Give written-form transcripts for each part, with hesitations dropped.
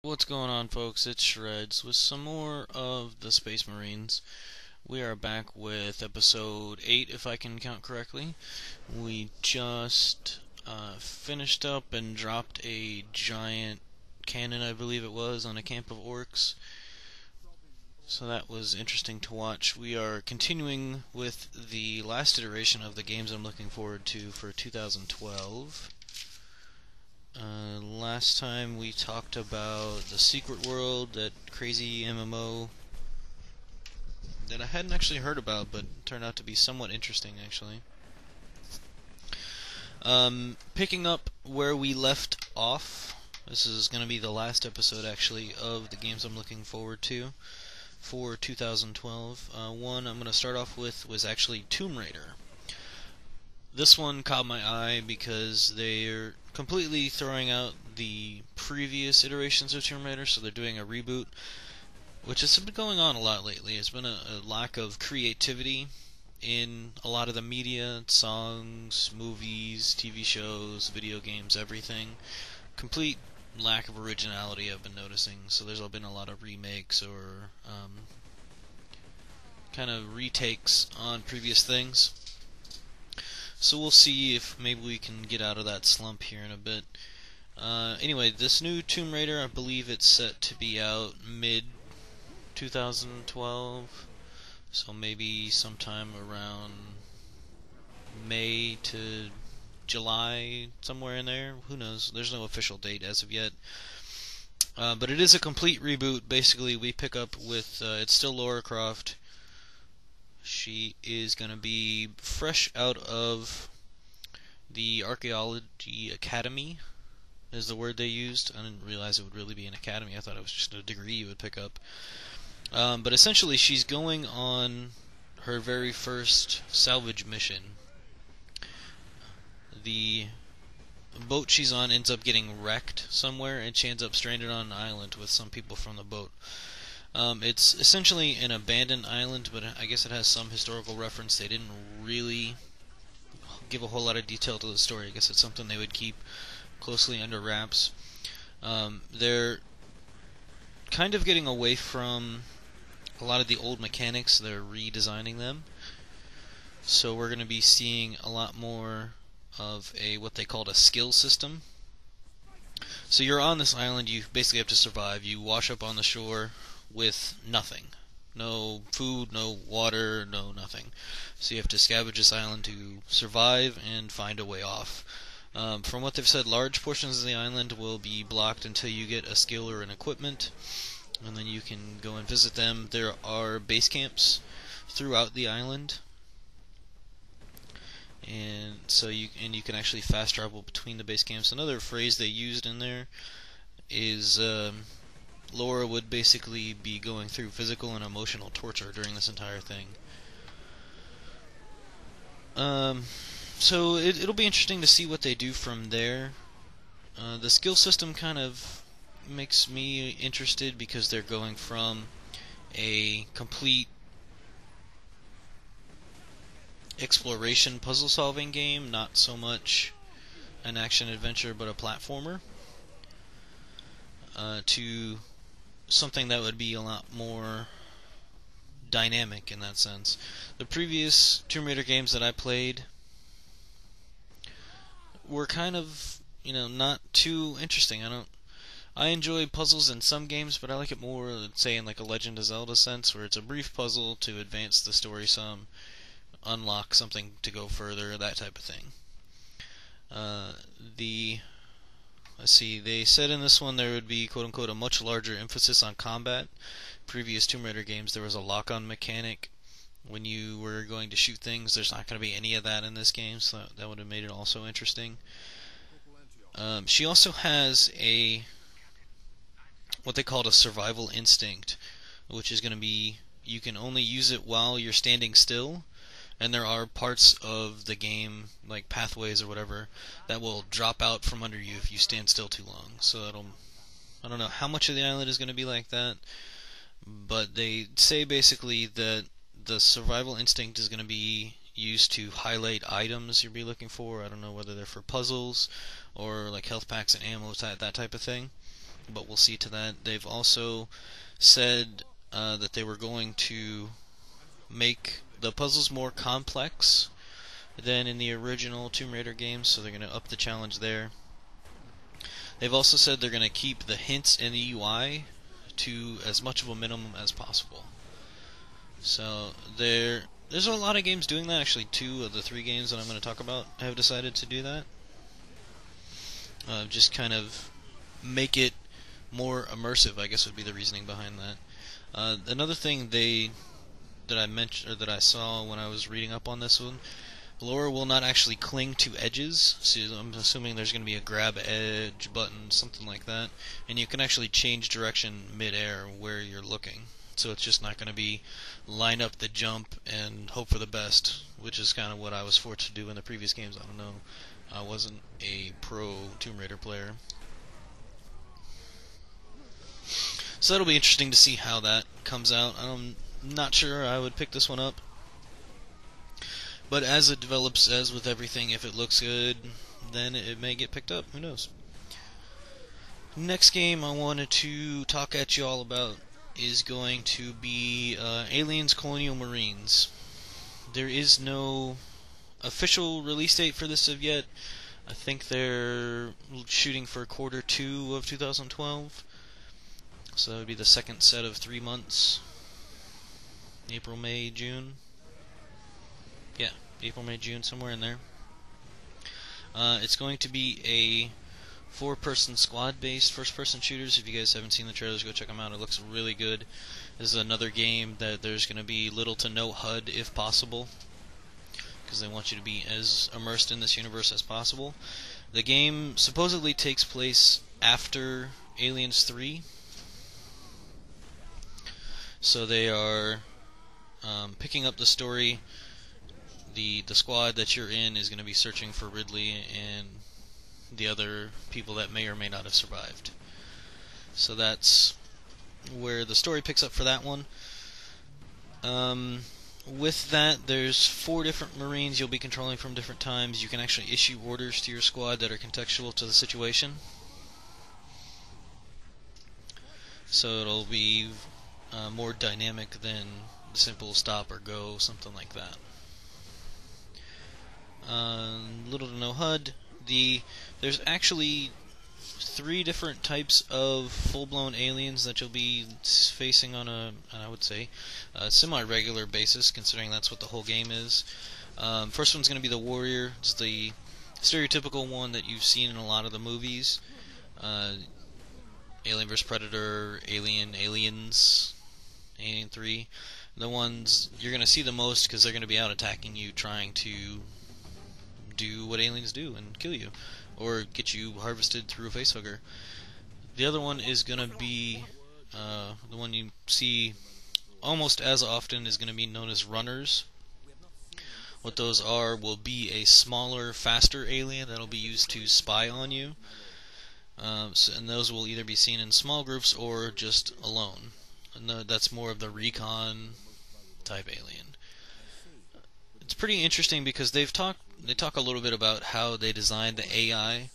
What's going on, folks? It's Shreds with some more of the Space Marines. We are back with episode 8, if I can count correctly. We just finished up and dropped a giant cannon, I believe it was, on a camp of orcs. So that was interesting to watch. We are continuing with the last iteration of the games I'm looking forward to for 2012. Last time we talked about the Secret World, that crazy MMO that I hadn't actually heard about, but turned out to be somewhat interesting, actually. Picking up where we left off, this is going to be the last episode, actually, of the games I'm looking forward to for 2012. One I'm going to start off with was actually Tomb Raider. This one caught my eye because they're completely throwing out the previous iterations of Tomb Raider, so they're doing a reboot, which has been going on a lot lately. There's been a lack of creativity in a lot of the media, songs, movies, TV shows, video games, everything. Complete lack of originality I've been noticing, so there's been a lot of remakes or kind of retakes on previous things. So we'll see if maybe we can get out of that slump here in a bit. Anyway, this new Tomb Raider, I believe it's set to be out mid-2012. So maybe sometime around May to July, somewhere in there. Who knows? There's no official date as of yet. But it is a complete reboot. Basically, we pick up with, it's still Lara Croft. She is going to be fresh out of the Archaeology Academy, is the word they used. I didn't realize it would really be an academy. I thought it was just a degree you would pick up. But essentially, she's going on her very first salvage mission. The boat she's on ends up getting wrecked somewhere, and she ends up stranded on an island with some people from the boat. It's essentially an abandoned island, but I guess it has some historical reference. They didn't really give a whole lot of detail to the story. I guess it's something they would keep closely under wraps. They're kind of getting away from a lot of the old mechanics. They're redesigning them. So we're going to be seeing a lot more of what they called a skill system. So you're on this island, you basically have to survive. You wash up on the shore with nothing. No food, no water, no nothing. So you have to scavenge this island to survive and find a way off. From what they've said, large portions of the island will be blocked until you get a skill or an equipment, and then you can go and visit them. There are base camps throughout the island, and so you can actually fast travel between the base camps. Another phrase they used in there is Laura would basically be going through physical and emotional torture during this entire thing. So it'll be interesting to see what they do from there. The skill system kind of makes me interested because they're going from a complete exploration puzzle-solving game, not so much an action-adventure but a platformer, to something that would be a lot more dynamic in that sense. The previous Tomb Raider games that I played were kind of, not too interesting. I enjoy puzzles in some games, but I like it more, let's say, in like a Legend of Zelda sense, where it's a brief puzzle to advance the story some, unlock something to go further, that type of thing. Let's see, they said in this one there would be, quote-unquote, a much larger emphasis on combat. Previous Tomb Raider games, there was a lock-on mechanic when you were going to shoot things. There's not going to be any of that in this game, so that would have made it also interesting. She also has what they called a survival instinct, which is going to be, you can only use it while you're standing still, and there are parts of the game, like pathways or whatever, that will drop out from under you if you stand still too long. So I don't know how much of the island is going to be like that, but they say basically that the survival instinct is going to be used to highlight items you'll be looking for. I don't know whether they're for puzzles or like health packs and ammo, that type of thing. but we'll see to that. They've also said that they were going to make the puzzles more complex than in the original Tomb Raider games, so they're going to up the challenge there. They've also said they're going to keep the hints in the UI to as much of a minimum as possible. So there's a lot of games doing that. Actually, 2 of the 3 games that I'm going to talk about have decided to do that. Just kind of make it more immersive, I guess would be the reasoning behind that. Another thing that I mentioned, or that I saw when I was reading up on this one, Laura will not actually cling to edges, so I'm assuming there's going to be a grab edge button, something like that, and you can actually change direction mid-air where you're looking. So it's just not going to be line up the jump and hope for the best, which is kind of what I was forced to do in the previous games. I don't know. I wasn't a pro Tomb Raider player. So that'll be interesting to see how that comes out. I'm not sure I would pick this one up. But as it develops, as with everything, if it looks good, then it may get picked up. Who knows? Next game I wanted to talk at you all about is going to be Aliens Colonial Marines. There is no official release date for this of yet. I think they're shooting for Q2 of 2012. So that would be the second set of 3 months. April, May, June. Yeah, April, May, June, somewhere in there. It's going to be a 4-person squad-based first-person shooters. If you guys haven't seen the trailers, go check them out. It looks really good. This is another game that there's going to be little to no HUD if possible, because they want you to be as immersed in this universe as possible. The game supposedly takes place after Aliens 3. So they are picking up the story. The squad that you're in is going to be searching for Ridley and the other people that may or may not have survived. So that's where the story picks up for that one. With that, there's 4 different Marines you'll be controlling from different times. You can actually issue orders to your squad that are contextual to the situation. So it'll be more dynamic than the simple stop or go, something like that. Little to no HUD. There's actually 3 different types of full-blown aliens that you'll be facing on I would say, a semi-regular basis, considering that's what the whole game is. First one's going to be the Warrior. It's the stereotypical one that you've seen in a lot of the movies. Alien vs. Predator, Aliens, Alien 3. The ones you're going to see the most because they're going to be out attacking you, trying to do what aliens do and kill you, or get you harvested through a facehugger. The other one is going to be the one you see almost as often, is going to be known as runners. What those are will be a smaller, faster alien that'll be used to spy on you. And those will either be seen in small groups or just alone. And that's more of the recon type alien. It's pretty interesting because they talk a little bit about how they designed the AI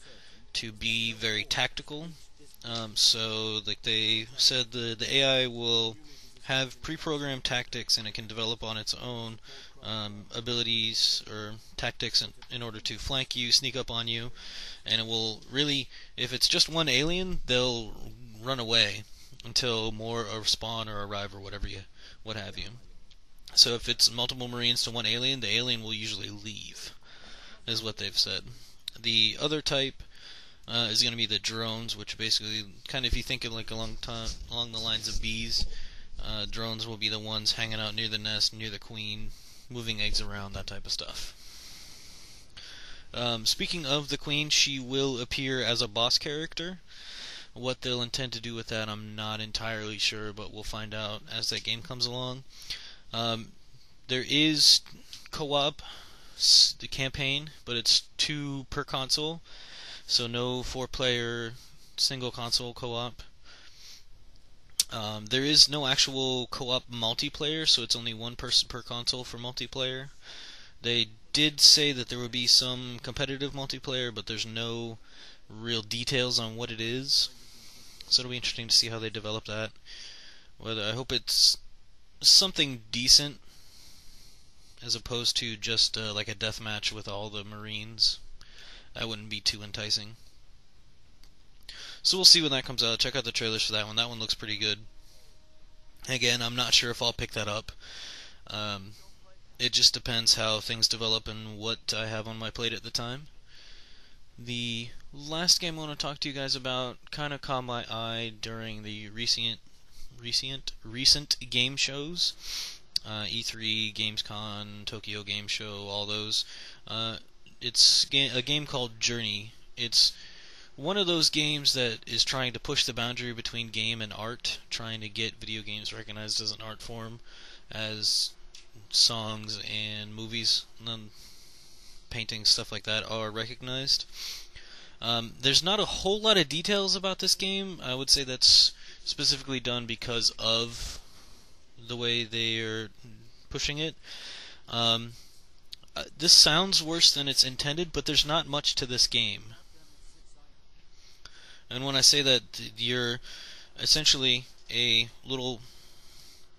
to be very tactical. So like they said, the AI will have pre-programmed tactics, and it can develop on its own abilities or tactics in order to flank you, sneak up on you, and it will really, if it's just one alien, they'll run away until more spawn or arrive or what have you. So if it's multiple Marines to one alien, the alien will usually leave, is what they've said. The other type is going to be the drones, which basically, kind of if you think of like along the lines of bees, drones will be the ones hanging out near the nest, near the queen, moving eggs around, that type of stuff. Speaking of the queen, she will appear as a boss character. What they'll intend to do with that, I'm not entirely sure, but we'll find out as that game comes along. There is co-op, the campaign, but it's 2 per console, so no 4-player single console co-op. There is no actual co-op multiplayer, so it's only 1 person per console for multiplayer. They did say that there would be some competitive multiplayer, but there's no real details on what it is. So it'll be interesting to see how they develop that. Whether I hope it's something decent as opposed to just like a death match with all the Marines. That wouldn't be too enticing. So we'll see when that comes out. Check out the trailers for that one. That one looks pretty good. Again, I'm not sure if I'll pick that up. It just depends how things develop and what I have on my plate at the time. The last game I want to talk to you guys about kind of caught my eye during the recent game shows. E3, Gamescom, Tokyo Game Show, all those. It's a game called Journey. It's one of those games that is trying to push the boundary between game and art, trying to get video games recognized as an art form, as songs and movies, and paintings, stuff like that are recognized. There's not a whole lot of details about this game. I would say that's specifically done because of the way they're pushing it. This sounds worse than it's intended, but there's not much to this game. And when I say that you're essentially a little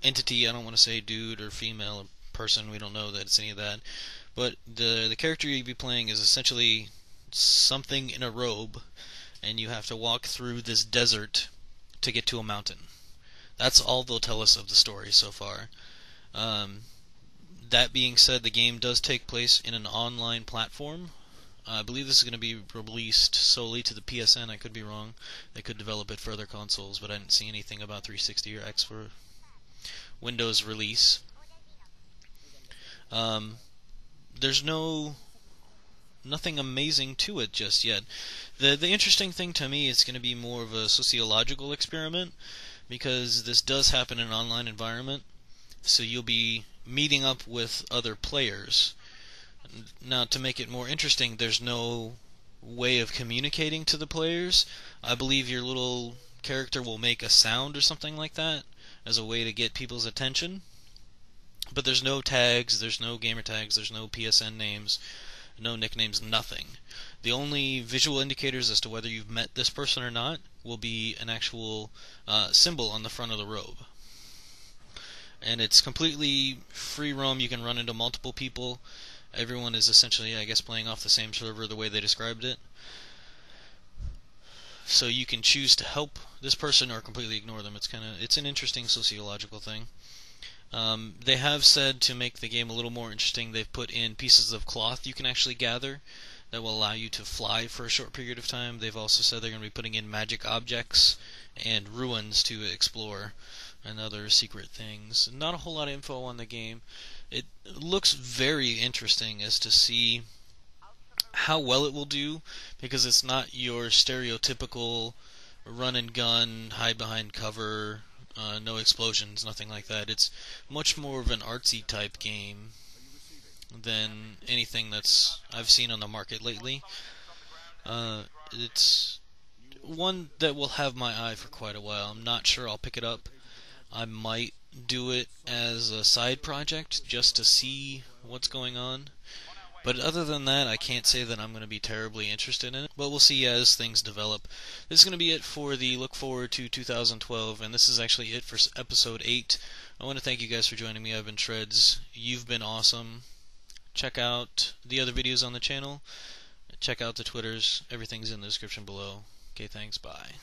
entity, I don't want to say dude or female or person, we don't know that it's any of that, but the character you'll be playing is essentially something in a robe, and you have to walk through this desert to get to a mountain. That's all they'll tell us of the story so far. That being said, the game does take place in an online platform. I believe this is going to be released solely to the PSN. I could be wrong. They could develop it for other consoles, but I didn't see anything about 360 or X for Windows release. There's nothing amazing to it just yet. The interesting thing to me is going to be more of a sociological experiment, because this does happen in an online environment, so you'll be meeting up with other players. Now, to make it more interesting, there's no way of communicating to the players. I believe your little character will make a sound or something like that as a way to get people's attention. But there's no tags, there's no gamer tags, there's no PSN names, no nicknames, nothing. The only visual indicators as to whether you've met this person or not will be an actual symbol on the front of the robe. And it's completely free roam. You can run into multiple people. Everyone is essentially, I guess, playing off the same server the way they described it. So you can choose to help this person or completely ignore them. It's an interesting sociological thing. They have said to make the game a little more interesting, they've put in pieces of cloth you can actually gather that will allow you to fly for a short period of time. They've also said they're going to be putting in magic objects and ruins to explore and other secret things. Not a whole lot of info on the game. It looks very interesting as to see how well it will do, because it's not your stereotypical run and gun, hide behind cover, no explosions, nothing like that. It's much more of an artsy type game than anything that's I've seen on the market lately. It's one that will have my eye for quite a while. I'm not sure I'll pick it up. I might do it as a side project just to see what's going on. But other than that, I can't say that I'm going to be terribly interested in it. But we'll see as things develop. This is going to be it for the look forward to 2012, and this is actually it for episode 8. I want to thank you guys for joining me. I've been Shreds. You've been awesome. Check out the other videos on the channel. Check out the Twitters. Everything's in the description below. Okay, thanks. Bye.